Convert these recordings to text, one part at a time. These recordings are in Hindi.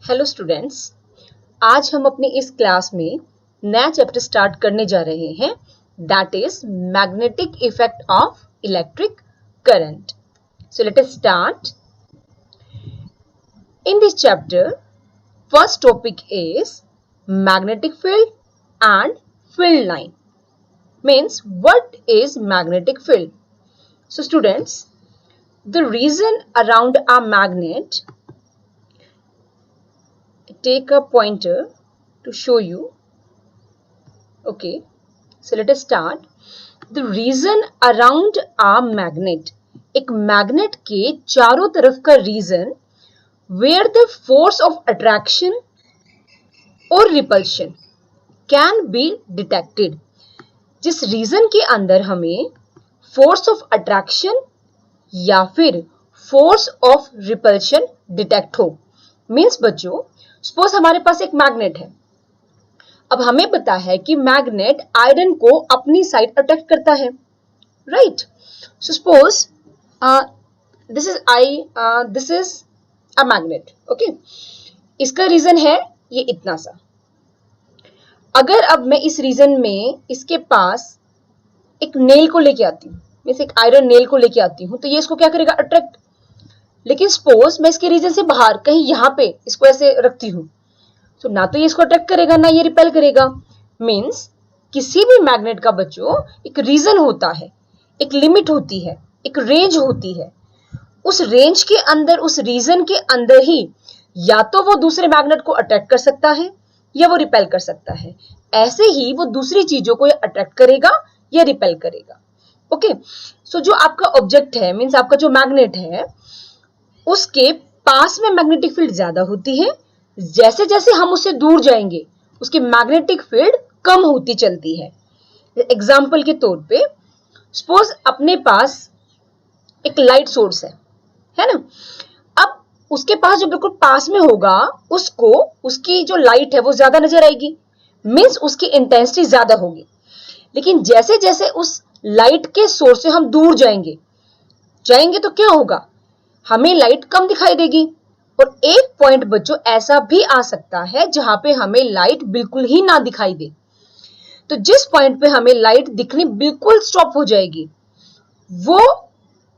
हेलो स्टूडेंट्स, आज हम अपनी इस क्लास में नया चैप्टर स्टार्ट करने जा रहे हैं, that is magnetic effect of electric current. So let us start. In this chapter first topic is magnetic field and field line. Means what is magnetic field? So students, the region around a magnet, take a pointer to show you. Okay, so let us start. The region around a magnet, एक मैग्नेट के चारों तरफ का reason where the force of attraction or repulsion can be detected. जिस रीजन के अंदर हमें फोर्स ऑफ अट्रैक्शन या फिर फोर्स ऑफ रिपल्शन डिटेक्ट हो. मीन्स बच्चों, सपोज हमारे पास एक मैग्नेट है. अब हमें पता है कि मैग्नेट आयरन को अपनी साइड अट्रैक्ट करता है, right? So suppose this is a magnet. Okay, इसका रीजन है ये इतना सा. अगर अब मैं इस रीजन में इसके पास एक नेल को लेके आती हूँ, मैं एक आयरन नेल को लेके आती हूँ, तो ये इसको क्या करेगा? अट्रैक्ट. लेकिन सपोज मैं इसके रीजन से बाहर कहीं यहाँ पे इसको ऐसे रखती हूँ, तो ना तो ये इसको अट्रैक्ट करेगा ना ये रिपेल करेगा. मीन्स किसी भी मैग्नेट का बच्चों एक रीजन होता है, एक लिमिट होती है, एक रेंज होती है. उस रेंज के अंदर, उस रीजन के अंदर ही या तो वो दूसरे मैग्नेट को अट्रैक्ट कर सकता है या वो रिपेल कर सकता है. ऐसे ही वो दूसरी चीजों को अट्रैक्ट करेगा या रिपेल करेगा. ओके, सो जो आपका ऑब्जेक्ट है, मीन्स आपका जो मैग्नेट है, उसके पास में मैग्नेटिक फील्ड ज्यादा होती है. जैसे जैसे हम उससे दूर जाएंगे उसकी मैग्नेटिक फील्ड कम होती चलती है. एग्जाम्पल के तौर पे सपोज अपने पास एक लाइट सोर्स है ना. अब उसके पास जो बिल्कुल पास में होगा उसको उसकी जो लाइट है वो ज्यादा नजर आएगी, मीन्स उसकी इंटेंसिटी ज्यादा होगी. लेकिन जैसे जैसे उस लाइट के सोर्स से हम दूर जाएंगे तो क्या होगा? हमें लाइट कम दिखाई देगी. और एक पॉइंट बच्चों ऐसा भी आ सकता है जहां पे हमें लाइट बिल्कुल ही ना दिखाई दे. तो जिस पॉइंट पे हमें लाइट दिखनी बिल्कुल स्टॉप हो जाएगी, वो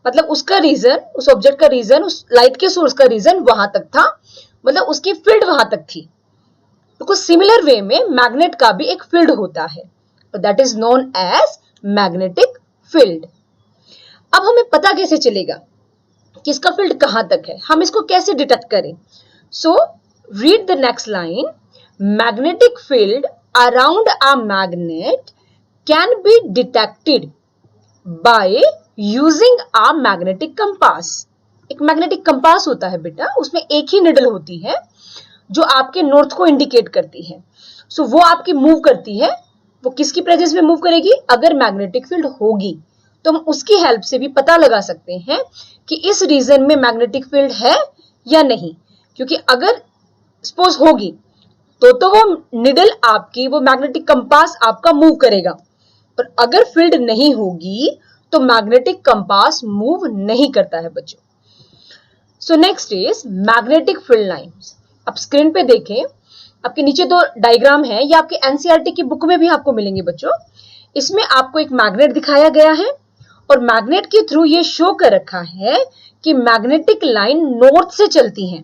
मतलब उसका रीजन, उस ऑब्जेक्ट का रीजन, उस लाइट के सोर्स का रीजन वहां तक था, मतलब उसकी फील्ड वहां तक थी. तो कुछ सिमिलर वे में मैग्नेट का भी एक फील्ड होता है, that is known as magnetic field. अब हमें पता कैसे चलेगा कि इसका फील्ड कहां तक है? हम इसको कैसे डिटेक्ट करें? So read the next line. Magnetic field around a magnet can be detected by using a magnetic compass. एक मैग्नेटिक कंपास होता है बेटा, उसमें एक ही निडल होती है जो आपके नॉर्थ को इंडिकेट करती है. सो वो आपकी मूव करती है. वो किसकी प्रेजेंस में मूव करेगी? अगर मैग्नेटिक फील्ड होगी तो हम उसकी हेल्प से भी पता लगा सकते हैं कि इस रीजन में मैग्नेटिक फील्ड है या नहीं. क्योंकि अगर सपोज होगी तो वो निडल आपकी, वो मैग्नेटिक कंपास आपका मूव करेगा. और अगर फील्ड नहीं होगी तो मैग्नेटिक कंपास मूव नहीं करता है बच्चों. सो next is magnetic field lines. आप स्क्रीन पे देखें, आपके नीचे दो डायग्राम है, ये आपके एनसीईआरटी की बुक में भी आपको मिलेंगे बच्चों. इसमें आपको एक मैग्नेट दिखाया गया है और मैग्नेट के थ्रू ये शो कर रखा है कि मैग्नेटिक लाइन नॉर्थ से चलती है,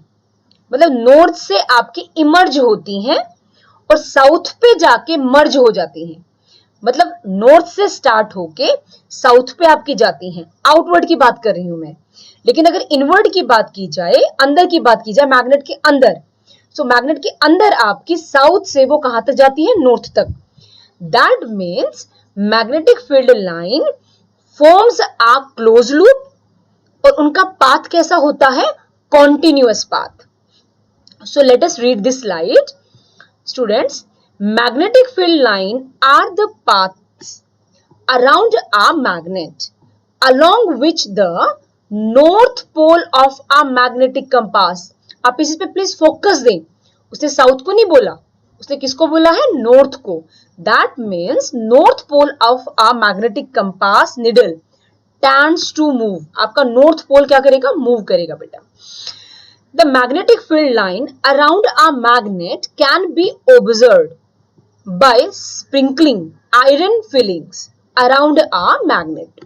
मतलब नॉर्थ से आपकी इमर्ज होती हैं और साउथ पे जाके मर्ज हो जाती हैं. मतलब नॉर्थ से स्टार्ट होके साउथ पे आपकी जाती हैं. आउटवर्ड की बात कर रही हूं मैं. लेकिन अगर इनवर्ड की बात की जाए, अंदर की बात की जाए, मैग्नेट के अंदर, सो मैग्नेट के अंदर आपकी साउथ से वो कहां तक जाती है? नॉर्थ तक. That means magnetic field line forms a close loop. और उनका पाथ कैसा होता है? Continuous path. So let us read this slide. Students, magnetic field line are the paths around a magnet along which the north pole of a magnetic compass. आप इस पे प्लीज फोकस दें. उसने साउथ को नहीं बोला, उसने किसको बोला है? नॉर्थ को. That means north pole of a magnetic compass needle tends to move. आपका नॉर्थ पोल क्या करेगा? मूव करेगा बेटा. The magnetic field line around a magnet can be observed by sprinkling iron fillings around a magnet.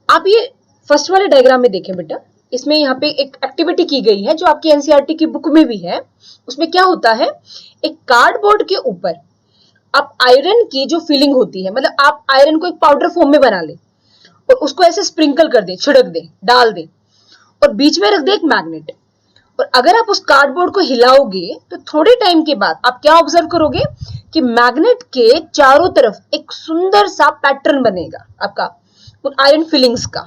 आप ये फर्स्ट वाले डायग्राम में देखें बेटा, इसमें यहाँ पे एक एक्टिविटी की गई है जो आपकी एनसीईआरटी की बुक में भी है। उसमें क्या होता है, एक कार्डबोर्ड के ऊपर आप आयरन की जो फिलिंग होती है, मतलब आप आयरन को एक पाउडर फॉर्म में बना ले और उसको ऐसे स्प्रिंकल कर दे, छिड़क दे, डाल दे और बीच में रख दे एक मैग्नेट। और अगर आप उस कार्डबोर्ड को हिलाओगे तो थोड़े टाइम के बाद आप क्या ऑब्जर्व करोगे कि मैग्नेट के चारों तरफ एक सुंदर सा पैटर्न बनेगा आपका उन आयरन फिलिंग्स का।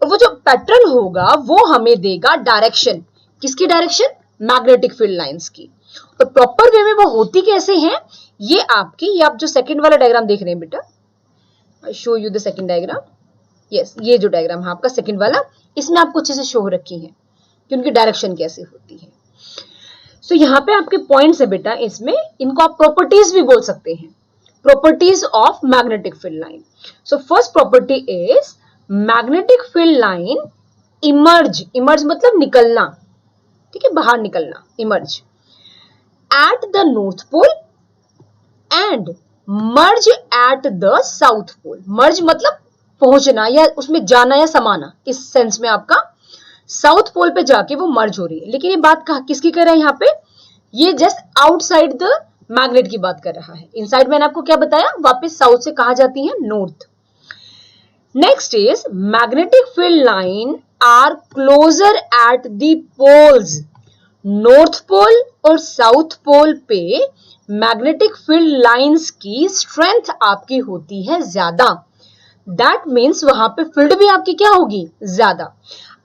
और वो जो पैटर्न होगा वो हमें देगा डायरेक्शन, किसकी डायरेक्शन, मैग्नेटिक फील्ड लाइंस की। और प्रॉपर वे में वो होती कैसे हैं, ये आप जो सेकंड वाला डायग्राम देख रहे हैं बेटा, I show you the second diagram, yes ये जो डायग्राम है आपका सेकंड वाला, इसमें आपको अच्छे से शो रखी है कि उनकी डायरेक्शन कैसे होती है। सो यहाँ पे आपके पॉइंट्स है बेटा, इसमें इनको आप प्रॉपर्टीज भी बोल सकते हैं, properties of magnetic field line. So first property is magnetic field line emerge, emerge मतलब निकलना, ठीक है, बाहर निकलना, emerge at the north pole and merge at the south pole. Merge मतलब पहुंचना या उसमें जाना या समाना, इस सेंस में आपका साउथ पोल पे जाके वो मर्ज हो रही है। लेकिन ये बात किसकी कर रहा है यहाँ पे, ये जस्ट आउटसाइड द मैग्नेट की बात कर रहा है। इनसाइड मैंने आपको क्या बताया, वापस साउथ से कहा जाती है north. Next is magnetic field line are closer at the poles. North pole और साउथ पोल पे मैग्नेटिक फील्ड लाइंस की स्ट्रेंथ आपकी होती है ज्यादा। दैट मीन्स वहां पे फील्ड भी आपकी क्या होगी, ज्यादा।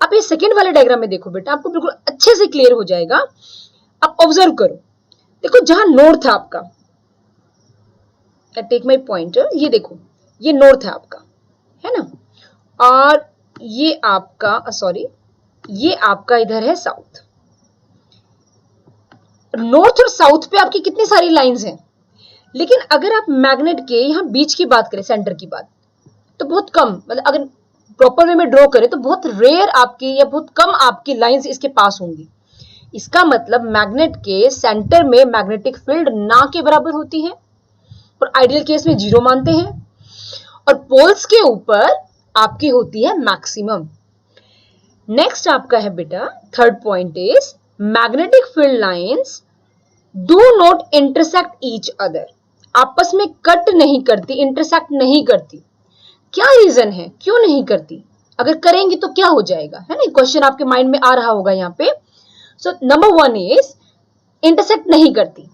आप ये सेकेंड वाले डायग्राम में देखो बेटा, आपको बिल्कुल अच्छे से क्लियर हो जाएगा। आप ऑब्जर्व करो, देखो जहां नॉर्थ है आपका, टेक माई पॉइंटर, ये देखो ये नॉर्थ है आपका, है ना, और ये आपका ये आपका इधर है साउथ। नॉर्थ और साउथ पे आपकी कितनी सारी लाइंस हैं, लेकिन अगर आप मैग्नेट के यहां बीच की बात करें, सेंटर की बात, तो बहुत कम, मतलब अगर प्रॉपर वे में ड्रॉ करें तो बहुत रेयर आपकी या बहुत कम आपकी लाइंस इसके पास होंगी। इसका मतलब मैग्नेट के सेंटर में मैग्नेटिक फील्ड ना के बराबर होती है और आइडियल केस में 0 मानते हैं, और पोल्स के ऊपर आपकी होती है मैक्सिमम। नेक्स्ट आपका है बेटा third point is magnetic field lines do not intersect each other. आपस में कट नहीं करती, इंटरसेक्ट नहीं करती। क्या रीजन है, क्यों नहीं करती, अगर करेंगी तो क्या हो जाएगा, है ना, क्वेश्चन आपके माइंड में आ रहा होगा यहाँ पे। सो नंबर 1 इज इंटरसेक्ट नहीं करती,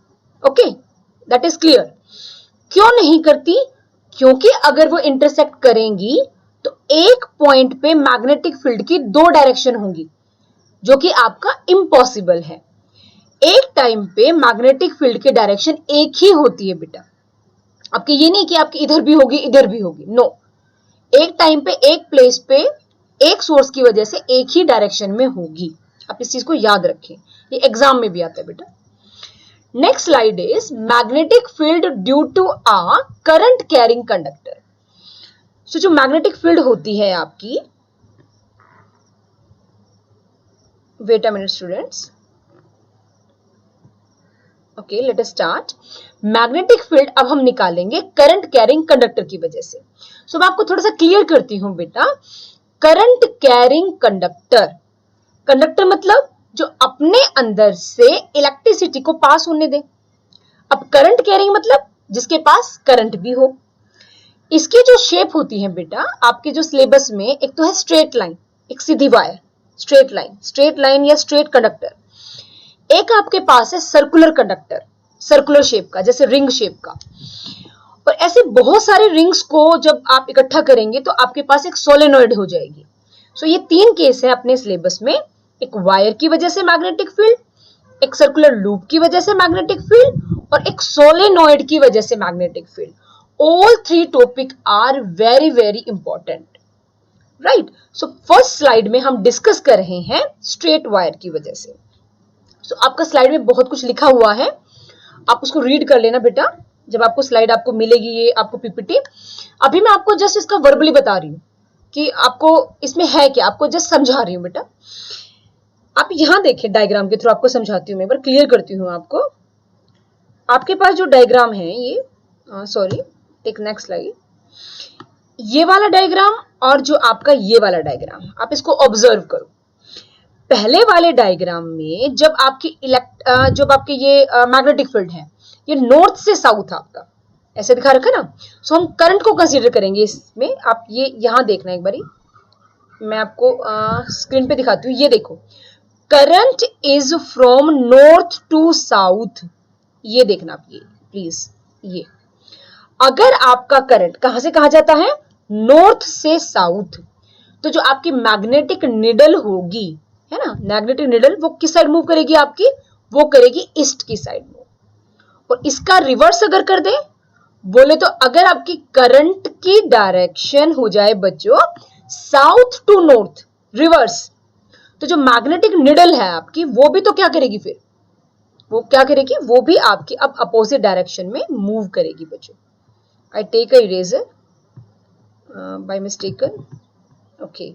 ओके, दैट इज क्लियर। क्यों नहीं करती, क्योंकि अगर वो इंटरसेक्ट करेंगी तो एक पॉइंट पे मैग्नेटिक फील्ड की 2 डायरेक्शन होंगी, जो कि आपका इम्पॉसिबल है। एक टाइम पे मैग्नेटिक फील्ड की डायरेक्शन एक ही होती है बेटा, आपकी ये नहीं कि आपकी इधर भी होगी इधर भी होगी, नो, एक टाइम पे एक प्लेस पे एक सोर्स की वजह से एक ही डायरेक्शन में होगी। आप इस चीज को याद रखें, ये एग्जाम में भी आता है बेटा। Next slide is magnetic field due to a current carrying conductor. So जो मैग्नेटिक फील्ड होती है आपकी, wait a minute students, okay let us start. Magnetic field अब हम निकालेंगे करंट कैरिंग कंडक्टर की वजह से। सो मैं आपको थोड़ा सा क्लियर करती हूं बेटा, करंट कैरिंग कंडक्टर, कंडक्टर मतलब जो अपने अंदर से इलेक्ट्रिसिटी को पास होने दे। अब करंट कैरिंग मतलब जिसके पास करंट भी हो। इसकी जो शेप होती है बेटा आपके जो सिलेबस में, एक तो है स्ट्रेट लाइन, एक सीधी वायर, स्ट्रेट लाइन या स्ट्रेट कंडक्टर। एक आपके पास है सर्कुलर कंडक्टर, सर्कुलर शेप का, जैसे रिंग शेप का। और ऐसे बहुत सारे रिंग्स को जब आप इकट्ठा करेंगे तो आपके पास एक सोलेनॉइड हो जाएगी। सो ये 3 केस है अपने सिलेबस में, एक वायर की वजह से मैग्नेटिक फील्ड, एक सर्कुलर लूप की वजह से मैग्नेटिक फील्ड, और एक सोलेनॉइड की वजह से magnetic field. All 3 topic are very very important, right. So first slide में हम डिस्कस कर रहे हैं स्ट्रेट वायर की वजह से। सो आपका स्लाइड में बहुत कुछ लिखा हुआ है, आप उसको रीड कर लेना बेटा, जब आपको स्लाइड आपको मिलेगी, ये आपको पीपीटी। अभी मैं आपको जस्ट इसका वर्बली बता रही हूँ कि आपको इसमें है क्या, आपको जस्ट समझा रही हूँ बेटा। आप यहां देखिए, डायग्राम के थ्रू आपको समझाती हूँ, मैं एक बार क्लियर करती हूँ आपको। आपके पास जो डायग्राम है ये, सॉरी, टेक नेक्स्ट स्लाइड, ये वाला डायग्राम और जो आपका ये वाला डायग्राम, आप इसको ऑब्जर्व करो। पहले वाले डायग्राम में जब आपके ये मैग्नेटिक फील्ड है, ये नॉर्थ से साउथ आपका ऐसे दिखा रखा ना, सो हम करंट को कंसीडर करेंगे इसमें। आप ये यहां देखना एक बारी, मैं आपको स्क्रीन पे दिखाती हूँ। ये देखो, current is from north to south, ये देखना आप, ये प्लीज, ये अगर आपका करंट कहां से कहां जाता है, नॉर्थ से साउथ, तो जो आपकी मैग्नेटिक निडल होगी, है ना, मैग्नेटिक निडल, वो किस साइड मूव करेगी आपकी, वो करेगी ईस्ट की साइड मूव। और इसका रिवर्स अगर कर दे, बोले तो अगर आपकी करंट की डायरेक्शन हो जाए बच्चों साउथ टू नॉर्थ, रिवर्स, तो जो मैग्नेटिक निडल है आपकी, वो भी तो क्या करेगी फिर, वो क्या करेगी, वो भी आपकी अब अपोजिट डायरेक्शन में मूव करेगी बच्चों। I take a eraser by mistaken, okay.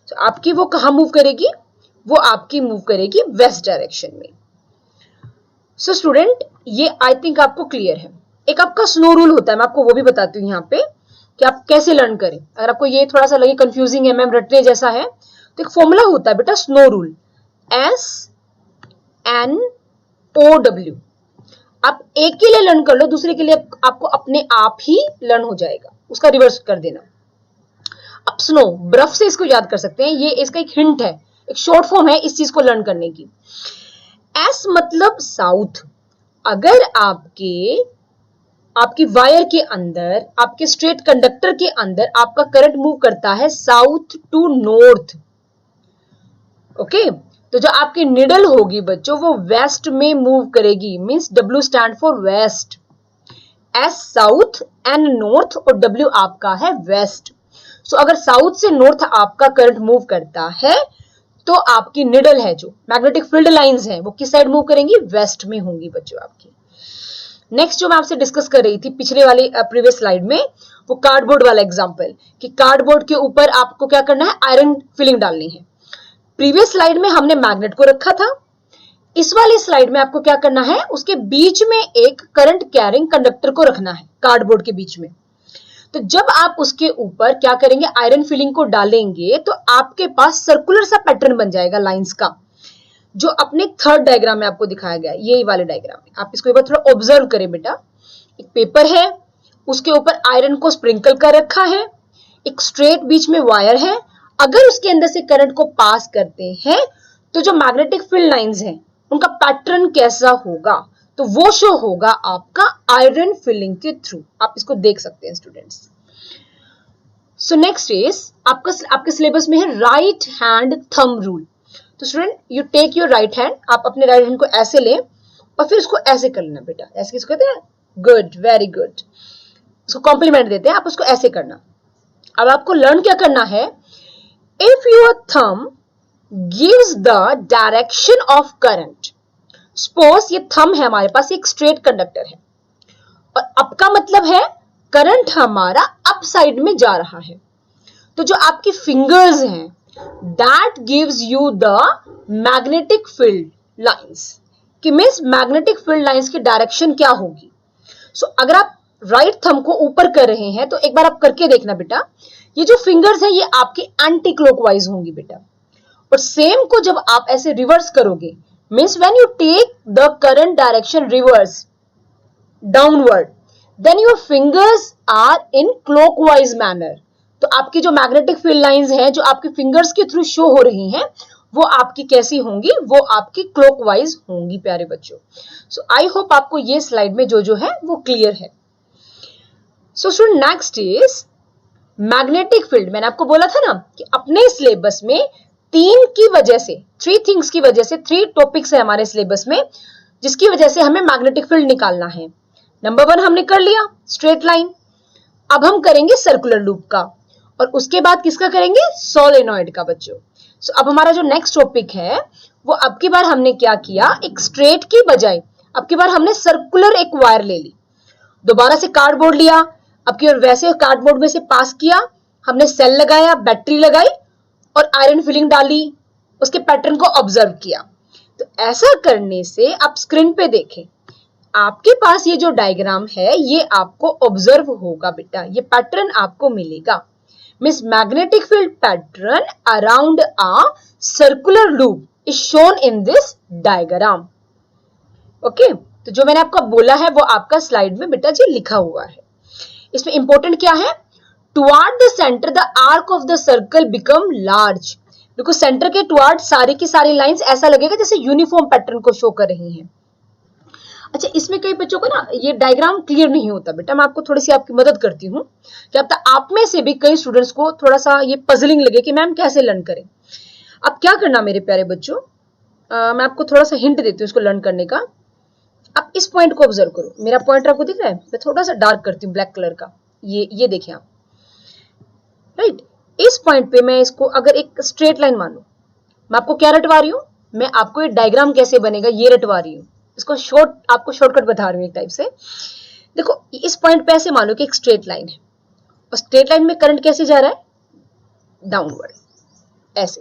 तो आपकी वो कहां मूव करेगी, वो आपकी मूव करेगी वेस्ट डायरेक्शन में। सो स्टूडेंट, ये आई थिंक आपको क्लियर है। एक आपका स्नो रूल होता है, मैं आपको वो भी बताती हूँ यहाँ पे कि आप कैसे लर्न करें। अगर आपको ये थोड़ा सा लगे कंफ्यूजिंग है, मैम रटने जैसा है, तो एक फॉर्मूला होता है बेटा, स्नो रूल, SNOW। आप एक के लिए लर्न कर लो, दूसरे के लिए आपको अपने आप ही लर्न हो जाएगा, उसका रिवर्स कर देना। अब स्नो, बर्फ से इसको याद कर सकते हैं, ये इसका एक हिंट है, एक शॉर्ट फॉर्म है इस चीज को लर्न करने की। एस मतलब साउथ, अगर आपकी वायर के अंदर, आपके स्ट्रेट कंडक्टर के अंदर आपका करंट मूव करता है साउथ टू नॉर्थ, ओके, तो जो आपकी निडल होगी बच्चों, वो वेस्ट में मूव करेगी, means W stand for west, S south, N north और W आपका है वेस्ट। सो अगर साउथ से नॉर्थ आपका करंट मूव करता है, तो आपकी निडल है, जो मैग्नेटिक फील्ड लाइंस हैं, वो किस साइड मूव करेंगी, वेस्ट में होंगी बच्चों आपकी। नेक्स्ट जो मैं आपसे डिस्कस कर रही थी पिछले वाले प्रीवियस स्लाइड में, वो कार्डबोर्ड वाला एग्जांपल, कि कार्डबोर्ड के ऊपर आपको क्या करना है, आयरन फिलिंग डालनी है। प्रीवियस स्लाइड में हमने मैग्नेट को रखा था, इस वाली स्लाइड में आपको क्या करना है, उसके बीच में एक करंट कैरिंग कंडक्टर को रखना है, कार्डबोर्ड के बीच में। तो जब आप उसके ऊपर क्या करेंगे, आयरन फिलिंग को डालेंगे, तो आपके पास सर्कुलर सा पैटर्न बन जाएगा लाइंस का, जो अपने थर्ड डायग्राम में आपको दिखाया गया, यही वाले डायग्राम में। आप इसको एक बार थोड़ा ऑब्जर्व करें बेटा। एक पेपर है, उसके ऊपर आयरन को स्प्रिंकल कर रखा है, एक स्ट्रेट बीच में वायर है, अगर उसके अंदर से करंट को पास करते हैं, तो जो मैग्नेटिक फील्ड लाइंस हैं, उनका पैटर्न कैसा होगा, तो वो शो होगा आपका आयरन फिलिंग के थ्रू। आप इसको देख सकते हैं स्टूडेंट्स। सो नेक्स्ट इज आपके सिलेबस में है राइट हैंड थंब रूल। तो student, you take your right hand, आप अपने राइट हैंड को ऐसे लें और फिर उसको ऐसे कर लेना बेटा, ऐसे किसको कहते हैं, गुड, वेरी गुड, उसको कॉम्प्लीमेंट देते हैं, आप उसको ऐसे करना। अब आपको लर्न क्या करना है, if your thumb gives the direction of current, suppose ये थंब है हमारे पास, एक स्ट्रेट कंडक्टर है, और अप का मतलब है करंट हमारा अप साइड में जा रहा है, तो जो आपकी फिंगर्स हैं, that gives you the magnetic field lines, कि मींस मैग्नेटिक फील्ड लाइंस की डायरेक्शन क्या होगी। सो अगर आप राइट थंब को ऊपर कर रहे हैं, तो एक बार आप करके देखना बेटा, ये जो फिंगर्स है ये आपके एंटी क्लॉकवाइज होंगी बेटा, और सेम को जब आप ऐसे रिवर्स करोगे, means when you take the current direction reverse downward, then your fingers are in clockwise manner. तो आपकी जो मैग्नेटिक फील्ड लाइंस हैं, जो आपके फिंगर्स के थ्रू शो हो रही हैं, वो आपकी कैसी होंगी, वो आपकी क्लॉकवाइज होंगी प्यारे बच्चों। सो आई होप आपको ये स्लाइड में जो जो है वो क्लियर है। सो student, next is magnetic field. मैंने आपको बोला था ना कि अपने सिलेबस में थ्री थिंग्स की वजह से, 3 टॉपिक्स है हमारे सिलेबस में, जिसकी वजह से हमें मैग्नेटिक फील्ड निकालना है। नंबर 1 हमने कर लिया, स्ट्रेट लाइन। अब हम करेंगे सर्कुलर लूप का, और उसके बाद किसका करेंगे, सोलेनॉइड का बच्चों। सो अब हमारा जो नेक्स्ट टॉपिक है, वो अब की बार हमने क्या किया, एक स्ट्रेट की बजाय अब की बार हमने सर्कुलर एक वायर ले ली, दोबारा से कार्डबोर्ड लिया, अब की बार वैसे कार्डबोर्ड में से पास किया, हमने सेल लगाया, बैटरी लगाई और आयरन फिलिंग डाली, उसके पैटर्न को ऑब्जर्व किया। तो ऐसा करने से आप स्क्रीन पे देखें, आपके पास ये जो डायग्राम है ये आपको ऑब्जर्व होगा बेटा, ये पैटर्न आपको मिलेगा। Means magnetic field pattern around a circular loop is shown in this diagram. Okay, तो जो मैंने आपको बोला है वो आपका स्लाइड में बेटा जी लिखा हुआ है। इसमें इंपॉर्टेंट क्या है, toward the centre the arc of the circle become large. देखो सेंटर के टुवर्ड सारी की सारी लाइंस ऐसा लगेगा जैसे यूनिफॉर्म पैटर्न को शो कर रही हैं। अच्छा, इसमें कई बच्चों को ना ये डायग्राम क्लियर नहीं होता बेटा, मैं आपको थोड़ी सी आपकी मदद करती हूँ। क्या पता आप में से भी कई स्टूडेंट्स को थोड़ा सा ये पजलिंग लगे कि मैम कैसे लर्न करें। अब क्या करना मेरे प्यारे बच्चों, मैं आपको थोड़ा सा हिंट देती हूँ इसको लर्न करने का। आप इस पॉइंट को ऑब्जर्व करो, मेरा पॉइंटर आपको दिख रहा है, मैं थोड़ा सा डार्क करती हूँ ब्लैक कलर का, ये देखिए आप, राइट। इस पॉइंट पे मैं इसको अगर एक स्ट्रेट लाइन मानूं, मैं आपको क्या रटवा रही हूँ, मैं आपको ये डायग्राम कैसे बनेगा ये रटवा रही हूँ, इसको आपको शॉर्टकट बता रही हूँ एक टाइप से। देखो इस पॉइंट पे ऐसे मानो कि एक स्ट्रेट लाइन है और स्ट्रेट लाइन में करंट कैसे जा रहा है, डाउनवर्ड, ऐसे,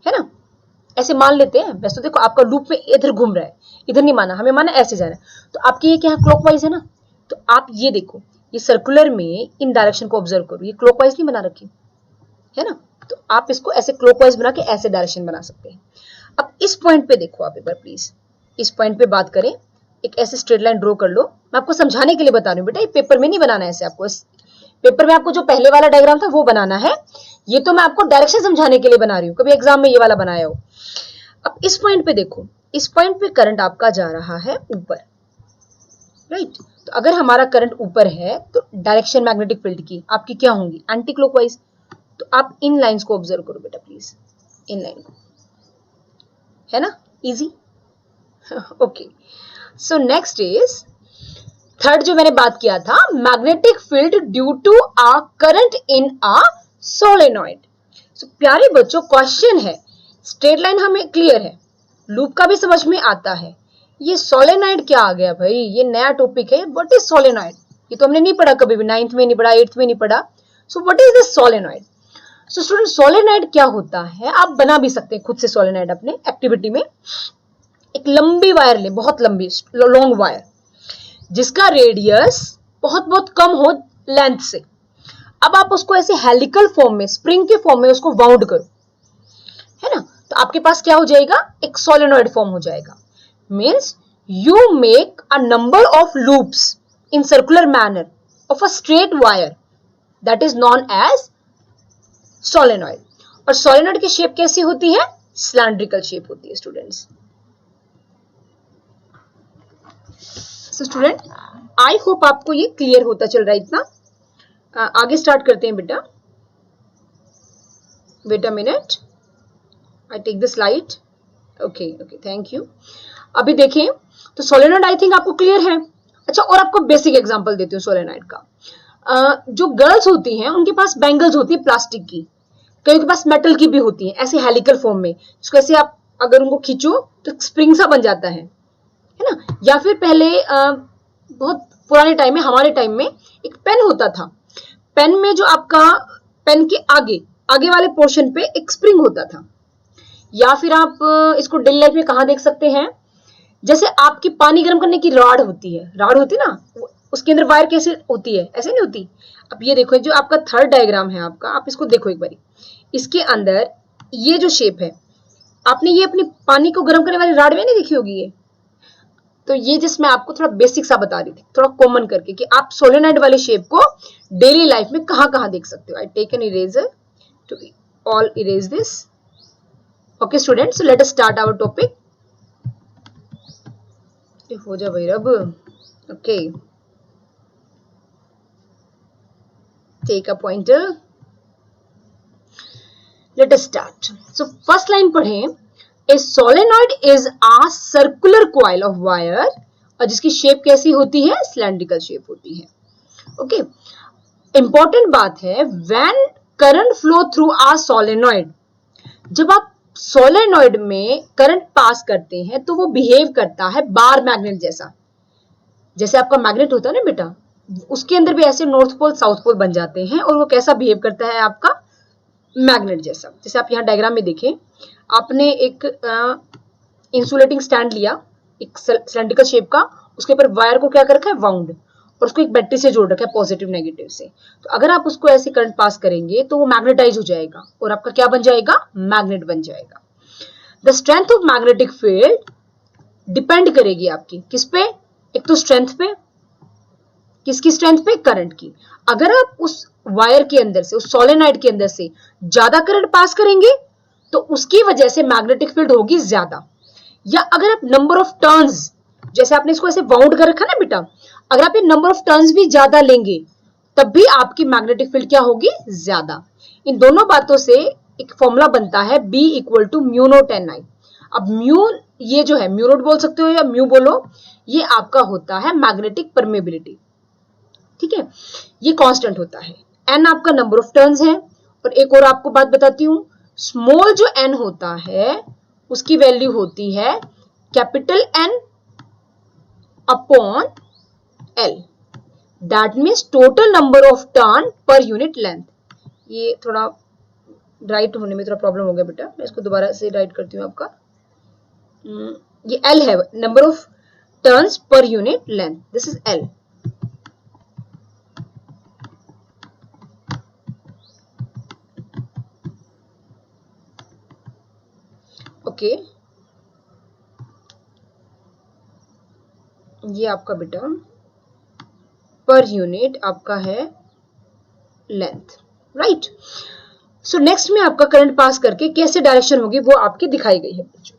है ना, ऐसे मान लेते हैं। वैसे तो देखो आपका लूप में इधर घूम रहा है, इधर नहीं माना, हमें माना ऐसे जा रहा है। तो आपकी ये क्या क्लॉकवाइज है ना, तो आप ये देखो ये सर्कुलर में इन डायरेक्शन को ऑब्जर्व करो, ये क्लॉकवाइज नहीं बना रखी है ना, तो आप इसको ऐसे क्लॉकवाइज बना के ऐसे डायरेक्शन बना सकते हैं। अब इस पॉइंट पे देखो आप एक बार प्लीज, इस पॉइंट पे बात करें, एक ऐसे स्ट्रेट लाइन ड्रॉ कर लो। मैं आपको समझाने के लिए बता रही हूँ बेटा, ये पेपर में नहीं बनाना है ऐसे, आपको पेपर में आपको जो पहले वाला डायग्राम था वो बनाना है, ये तो मैं आपको डायरेक्शन समझाने के लिए बना रही हूँ, कभी एग्जाम में ये वाला बनाया हो। अब इस पॉइंट पे देखो, इस पॉइंट पे करंट आपका जा रहा है ऊपर, राइट। तो अगर हमारा करंट ऊपर है तो डायरेक्शन मैग्नेटिक फील्ड की आपकी क्या होंगी, एंटी क्लॉकवाइज। तो आप इन लाइंस को ऑब्जर्व करो बेटा प्लीज, इन लाइन को, है ना, easy. Okay, so next is third जो मैंने बात किया था, magnetic field due to a current in a solenoid. So प्यारे बच्चों क्वेश्चन है, स्ट्रेट लाइन हमें क्लियर है, लूप का भी समझ में आता है, ये सोलेनॉइड क्या आ गया भाई, ये नया टॉपिक है। व्हाट इज सोलेनॉइड, ये तो हमने नहीं पढ़ा कभी भी, 9th में नहीं पढ़ा, 8th में नहीं पढ़ा। So what is this solenoid. So student solenoid क्या होता है, आप बना भी सकते हैं खुद से सोलेनॉइड अपने एक्टिविटी में। एक लंबी वायर ले, बहुत लंबी लॉन्ग वायर, जिसका रेडियस बहुत बहुत कम हो लेंथ से। अब आप उसको ऐसे हेलिकल फॉर्म में, स्प्रिंग के फॉर्म में उसको वाउंड करो, है ना, तो आपके पास क्या हो जाएगा, एक सोलेनॉइड फॉर्म हो जाएगा। Means you make a number of loops in circular manner of a straight wire, that is known as solenoid. और सोलेनॉइड की शेप कैसी होती है, सिलेंड्रिकल शेप होती है students. So student I hope आपको ये क्लियर होता चल रहा है इतना। आगे स्टार्ट करते हैं बेटा, wait a minute, I take the slide. Okay okay, thank you. अभी देखें तो सोलेनॉइड आई थिंक आपको क्लियर है। अच्छा, और आपको बेसिक एग्जांपल देती हूँ सोलेनॉइड का। जो गर्ल्स होती हैं उनके पास बैंगल्स होती है प्लास्टिक की, कई के पास मेटल की भी होती है, ऐसे हेलिकल फॉर्म में, जिसको ऐसे आप अगर उनको खींचो तो स्प्रिंग सा बन जाता है ना। या फिर पहले बहुत पुराने टाइम में, हमारे टाइम में एक पेन होता था, पेन में जो आपका पेन के आगे आगे वाले पोर्शन पे एक स्प्रिंग होता था। या फिर आप इसको डेली लाइफ में कहाँ देख सकते हैं, जैसे आपकी पानी गर्म करने की रॉड होती है, ना, उसके अंदर वायर कैसे होती है, ऐसे नहीं होती। अब ये देखो, जो आपका थर्ड डायग्राम है आपका, आप इसको देखो एक बारी, इसके अंदर ये जो शेप है, आपने ये अपनी पानी को गर्म करने वाली रॉड में नहीं देखी होगी ये। तो ये जस्ट मैं आपको थोड़ा बेसिक सा बता रही थी, थोड़ा कॉमन करके, कि आप सोलेनॉइड वाले शेप को डेली लाइफ में कहाँ देख सकते हो। I take an eraser to all erase this. Okay students, so let us start our topic. हो जा भाई रब। Okay, take a pointer, let us start. So first line पढ़ें, A solenoid is a circular coil of wire, और जिसकी शेप कैसी होती है, सिलेंड्रिकल शेप होती है। ओके, इंपॉर्टेंट बात है, when current flow through a solenoid, जब आप सोलेनॉइड में करंट पास करते हैं तो वो बिहेव करता है बार मैग्नेट जैसा। जैसे आपका मैग्नेट होता है ना बेटा, उसके अंदर भी ऐसे नॉर्थ पोल साउथ पोल बन जाते हैं, और वो कैसा बिहेव करता है आपका, मैग्नेट जैसा। जैसे आप यहाँ डायग्राम में देखें, आपने एक इंसुलेटिंग स्टैंड लिया, एक सिलेंड्रिकल शेप का, उसके ऊपर वायर को क्या कर रखा है, वाउंड, और उसको एक बैटरी से जोड़ रखा है पॉजिटिव नेगेटिव से। तो अगर आप उसको ऐसे करंट पास करेंगे तो वो मैग्नेटाइज हो जाएगा और आपका क्या बन जाएगा, मैग्नेट बन जाएगा। The strength of magnetic field depend करेगी आपकी किस पे, एक तो स्ट्रेंथ पे, किसकी स्ट्रेंथ पे, करंट की। अगर आप उस वायर के अंदर से, उस सोलेनॉइड के अंदर से ज्यादा करंट पास करेंगे तो उसकी वजह से मैग्नेटिक फील्ड होगी ज्यादा। या अगर आप नंबर ऑफ टर्न्स, जैसे आपने इसको ऐसे बाउंड कर रखा ना बेटा, अगर आप ये नंबर ऑफ टर्न्स भी ज्यादा लेंगे तब भी आपकी मैग्नेटिक फील्ड क्या होगी, ज्यादा। इन दोनों बातों से एक फॉर्मूला बनता है B = म्यू नॉट एन आई। अब म्यू, ये जो है म्यू नॉट बोल सकते हो या म्यू बोलो, ये आपका होता है मैग्नेटिक परमेबिलिटी, ठीक है, ये कांस्टेंट होता है। एन आपका नंबर ऑफ टर्न्स है, और एक और आपको बात बताती हूँ, स्मॉल जो एन होता है उसकी वैल्यू होती है capital N upon L, that means total number of turn per unit length. ये थोड़ा राइट होने में थोड़ा प्रॉब्लम हो गया बेटा, मैं इसको दोबारा से राइट करती हूँ आपका। ये एल है, number of turns per unit length, this is L. Okay, ये आपका बेटा पर यूनिट आपका है लेंथ, राइट। सो नेक्स्ट में आपका करंट पास करके कैसे डायरेक्शन होगी वो आपकी दिखाई गई है बच्चों।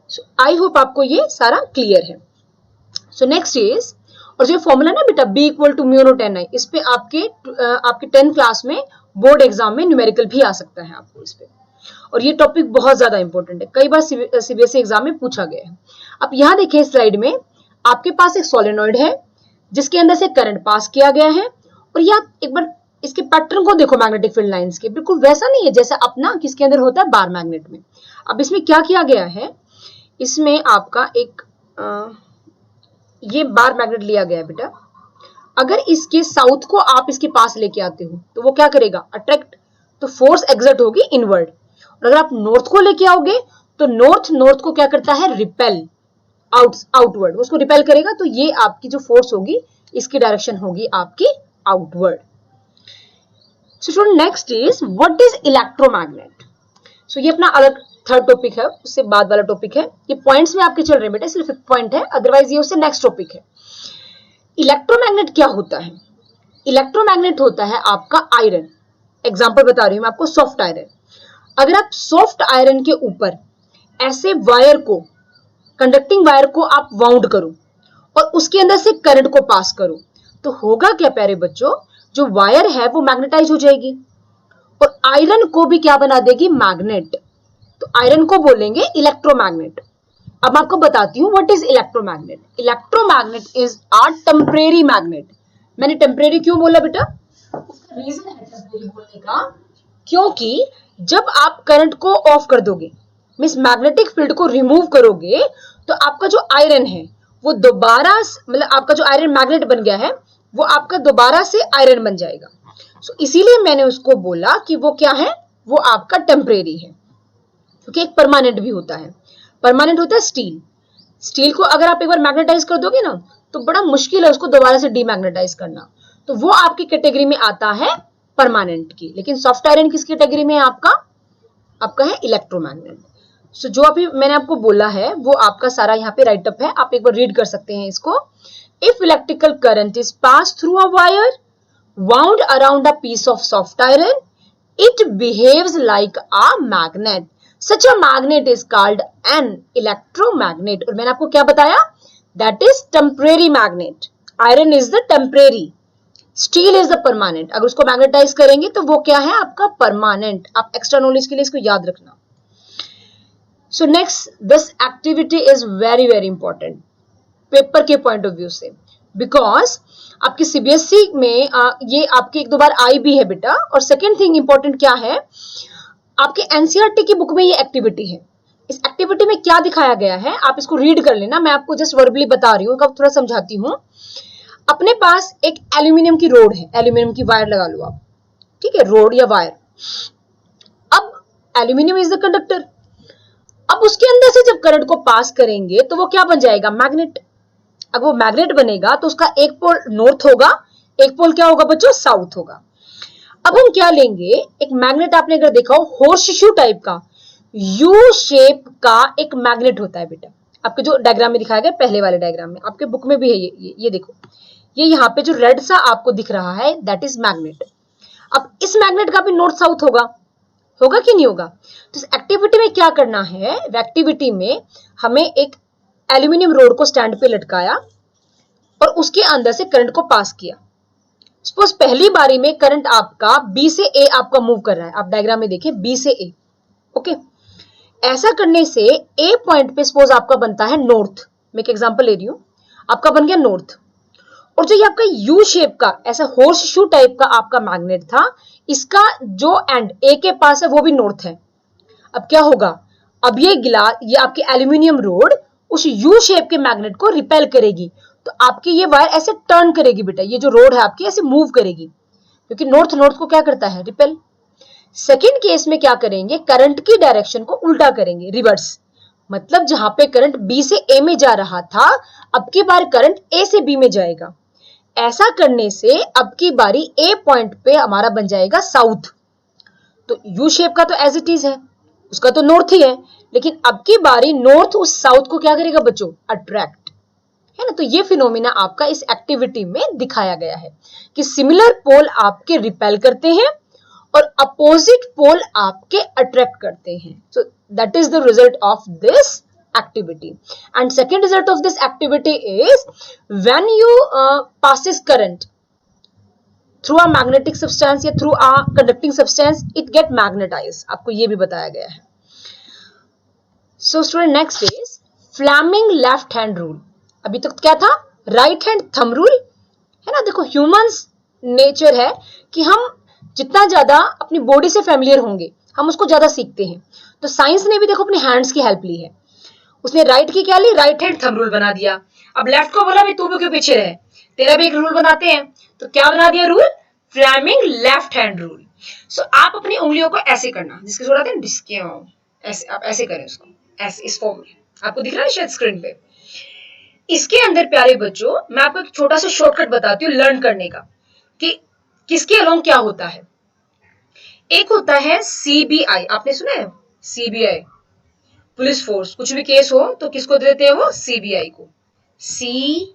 सो आई होप आपको ये सारा क्लियर है। सो नेक्स्ट इज, और जो फॉर्मूला ना बेटा B = म्यू नॉट एन आई, इस पे आपके 10th क्लास में बोर्ड एग्जाम में न्यूमेरिकल भी आ सकता है आपको इस पे, और ये टॉपिक बहुत ज्यादा इंपॉर्टेंट है, कई बार सीबीएसई एग्जाम में पूछा गया है। अब यहाँ देखिए स्लाइड में आपके पास एक सोलेनॉइड है जिसके अंदर से करंट पास किया गया है, और ये आप एक बार इसके पैटर्न को देखो मैग्नेटिक फील्ड लाइंस के, बिल्कुल वैसा नहीं है जैसा अपना किसके अंदर होता है, बार मैग्नेट में। अब इसमें क्या किया गया है, इसमें आपका एक ये बार मैग्नेट लिया गया है बेटा। अगर इसके साउथ को आप इसके पास लेके आते हो तो वो क्या करेगा, अट्रैक्ट, तो फोर्स एग्जर्ट होगी इनवर्ड। और अगर आप नॉर्थ को लेके आओगे तो नॉर्थ को क्या करता है, रिपेल, आउटवर्ड, उसको रिपेल करेगा। तो ये आपकी जो फोर्स होगी इसकी डायरेक्शन होगी आपकी outward. So student next is what is electromagnet. So ये अपना अलग थर्ड टॉपिक है, उससे बाद वाला टॉपिक है। ये पॉइंट्स में आपके चल रहे हैं बेटा, सिर्फ एक पॉइंट है, अदरवाइज ये उससे नेक्स्ट टॉपिक है। इलेक्ट्रोमैग्नेट क्या होता है, इलेक्ट्रोमैग्नेट होता है आपका आयरन। एग्जांपल बता रही हूं मैं आपको, सॉफ्ट आयरन। अगर आप सॉफ्ट आयरन के ऊपर ऐसे वायर को, कंडक्टिंग वायर को आप वाउंड करो और उसके अंदर से करंट को पास करो, तो होगा क्या प्यारे बच्चों, जो वायर है वो मैग्नेटाइज हो जाएगी और आयरन को भी क्या बना देगी, मैग्नेट। तो आयरन को बोलेंगे इलेक्ट्रोमैग्नेट। अब आपको बताती हूं what is electromagnet. Electromagnet is a temporary magnet. मैंने टेम्परेरी क्यों बोला बेटा, उसका रीजन है टेम्परेरी बोलने का, क्योंकि जब आप करंट को ऑफ कर दोगे, मींस मैग्नेटिक फील्ड को रिमूव करोगे, तो आपका जो आयरन है वो दोबारा, मतलब आपका जो आयरन मैग्नेट बन गया है वो आपका दोबारा से आयरन बन जाएगा। सो इसीलिए मैंने उसको बोला कि वो क्या है, वो आपका टेम्परेरी है, क्योंकि एक परमानेंट भी होता है। परमानेंट होता है स्टील। स्टील को अगर आप एक बार मैग्नेटाइज कर दोगे ना तो बड़ा मुश्किल है उसको दोबारा से डीमैग्नेटाइज करना, तो वो आपकी कैटेगरी में आता है परमानेंट की। लेकिन सॉफ्ट आयरन किस कैटेगरी में है, आपका है इलेक्ट्रोमैग्नेट। सो जो अभी मैंने आपको बोला है वो आपका सारा यहाँ पे राइट अप है, आप एक बार रीड कर सकते हैं इसको। If electrical current is pass through a wire wound around a piece of soft iron, it behaves like a magnet. Such a magnet is called an electromagnet. और मैंने आपको क्या बताया, that is temporary magnet. Iron is the temporary, steel is the permanent. अगर उसको मैग्नेटाइज करेंगे तो वो क्या है, आपका परमानेंट। आप एक्स्ट्रा नॉलेज के लिए इसको याद रखना। So next, this activity is very very important paper के पॉइंट ऑफ व्यू से, बिकॉज आपके सीबीएसई में ये आपके एक दो बार आई भी है बेटा। और सेकेंड थिंग इंपॉर्टेंट क्या है, आपके एनसीईआरटी की बुक में ये एक्टिविटी है। इस एक्टिविटी में क्या दिखाया गया है आप इसको रीड कर लेना, मैं आपको जस्ट वर्बली बता रही हूँ, कब थोड़ा समझाती हूँ। अपने पास एक एल्यूमिनियम की रोड है, एल्यूमिनियम की वायर लगा लो आप, ठीक है, रोड या wire. Aluminium is the conductor. अब उसके अंदर से जब करंट को पास करेंगे तो वो क्या बन जाएगा, मैग्नेट। अब वो मैग्नेट बनेगा तो उसका एक पोल नॉर्थ होगा, एक पोल क्या होगा बच्चों, साउथ होगा। अब हम क्या लेंगे, एक मैग्नेट आपने अगर देखा हो हॉर्स शू टाइप का, यू शेप का एक मैग्नेट होता है बेटा, आपके जो डायग्राम में दिखाया गया पहले वाले डायग्राम में, आपके बुक में भी है ये देखो, ये यहाँ पे जो रेड सा आपको दिख रहा है दैट इज मैग्नेट। अब इस मैग्नेट का भी नॉर्थ साउथ होगा, होगा कि नहीं होगा। तो इस एक्टिविटी में क्या करना है, एक्टिविटी में हमें एक एल्यूमिनियम रोड को स्टैंड पे लटकाया और उसके अंदर से करंट को पास किया। सपोज पहली बारी में करंट आपका बी से ए आपका मूव कर रहा है, आप डायग्राम में देखिए बी से ए, ओके। ऐसा करने से ए पॉइंट पे सपोज आपका बनता है नॉर्थ, मैं एक एग्जांपल ले रही हूं, आपका बन गया नॉर्थ। और जो ये आपका यू शेप का ऐसा हॉर्स शू टाइप का आपका मैग्नेट था, इसका जो एंड ए के पास है वो भी नॉर्थ है। अब क्या होगा, अब ये गिलास, ये आपकी एल्यूमिनियम रोड उस यू शेप के मैग्नेट को रिपेल करेगी, तो आपकी ये वायर ऐसे टर्न करेगी बेटा, ये जो रोड है आपकी ऐसे मूव करेगी, क्योंकि नॉर्थ नॉर्थ को क्या करता है, रिपेल। सेकेंड केस में क्या करेंगे, करंट की डायरेक्शन को उल्टा करेंगे, रिवर्स। मतलब जहां पे करंट बी से ए में जा रहा था, अब की बार करंट ए से बी में जाएगा। ऐसा करने से अब की बारी ए पॉइंट पे हमारा बन जाएगा साउथ। तो यू शेप का तो एज इट इज है, उसका तो नॉर्थ ही है, लेकिन अब की बारी नॉर्थ उस साउथ को क्या करेगा बच्चों, अट्रैक्ट, है ना। तो ये फिनोमिना आपका इस एक्टिविटी में दिखाया गया है कि सिमिलर पोल आपके रिपेल करते हैं और अपोजिट पोल आपके अट्रैक्ट करते हैं। So that is the result of this activity. And second result of this activity is when you passes current through a magnetic substance या through a conducting substance, it get magnetized. आपको ये भी बताया गया है। So student next is Fleming left hand rule. अभी तक क्या था, राइट हैंड थंब रूल, है ना। देखो ह्यूमंस नेचर है कि हम जितना ज्यादा अपनी बॉडी से फैमिलियर होंगे हम उसको ज्यादा सीखते हैं। तो साइंस ने भी देखो अपने हैंड्स की हेल्प ली है, उसने राइट की क्या ली, राइट हैंड थंब रूल बना दिया। अब लेफ्ट को बोला भाई तू भी क्यों पीछे रहे, तेरा भी एक रूल बनाते हैं, तो क्या बना दिया rule, Fleming left hand rule. So आप अपनी उंगलियों को ऐसे करना, जिसके जोड़ाते हैं डिस्क्यों, ऐसे आप ऐसे करें उसको, ऐसे इस फॉर्म में आपको दिख रहा है शायद स्क्रीन पे। इसके अंदर प्यारे बच्चों मैं आपको एक छोटा सा शॉर्टकट बताती हूँ लर्न करने का, कि किसके अलोंग क्या होता है। एक होता है सीबीआई, आपने सुना है सीबीआई, पुलिस फोर्स, कुछ भी केस हो तो किसको देते हैं वो, सीबीआई को, सीबीआई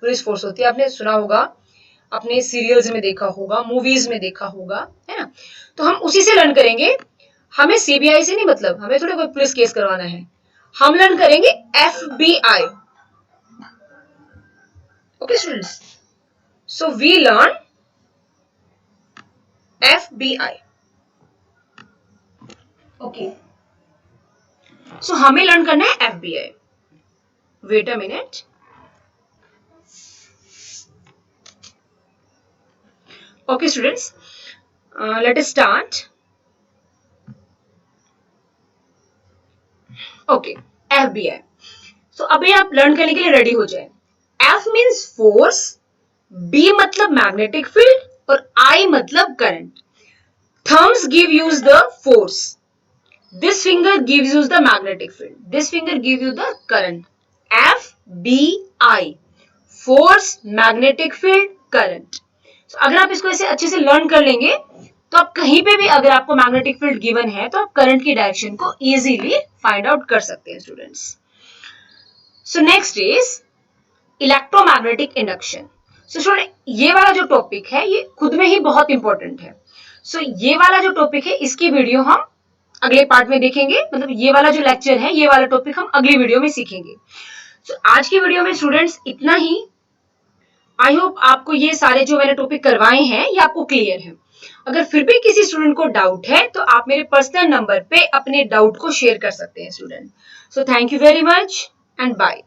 पुलिस फोर्स होती है, आपने सुना होगा, अपने सीरियल्स में देखा होगा, मूवीज में देखा होगा, है ना। तो हम उसी से लर्न करेंगे, हमें सीबीआई से नहीं मतलब, हमें थोड़ा कोई पुलिस केस करवाना है, हम लर्न करेंगे FBI. Okay students, so we learn FBI. Okay, so हमें लर्न करना है FBI. Wait a minute, okay students, let us start. Okay, FBI. So अभी आप लर्न करने के लिए रेडी हो जाए। एफ मीन्स फोर्स, बी मतलब मैग्नेटिक फील्ड और आई मतलब current. Thumbs give use the force, this finger gives you the magnetic field, this finger gives you the current. FBI, force, magnetic field, current. So, अगर आप इसको ऐसे अच्छे से लर्न कर लेंगे तो आप कहीं पे भी अगर आपको मैग्नेटिक फील्ड गिवन है तो आप करंट की डायरेक्शन को इजीली फाइंड आउट कर सकते हैं students. So next is electromagnetic induction. So student ये वाला जो टॉपिक है ये खुद में ही बहुत इंपॉर्टेंट है। सो ये वाला जो टॉपिक है इसकी वीडियो हम अगले पार्ट में देखेंगे, मतलब ये वाला जो लेक्चर है ये वाला टॉपिक हम अगली वीडियो में सीखेंगे। So, आज की वीडियो में स्टूडेंट्स इतना ही। आई होप आपको ये सारे जो मैंने टॉपिक करवाए हैं ये आपको क्लियर है। अगर फिर भी किसी स्टूडेंट को डाउट है तो आप मेरे पर्सनल नंबर पे अपने डाउट को शेयर कर सकते हैं student. So thank you very much and bye.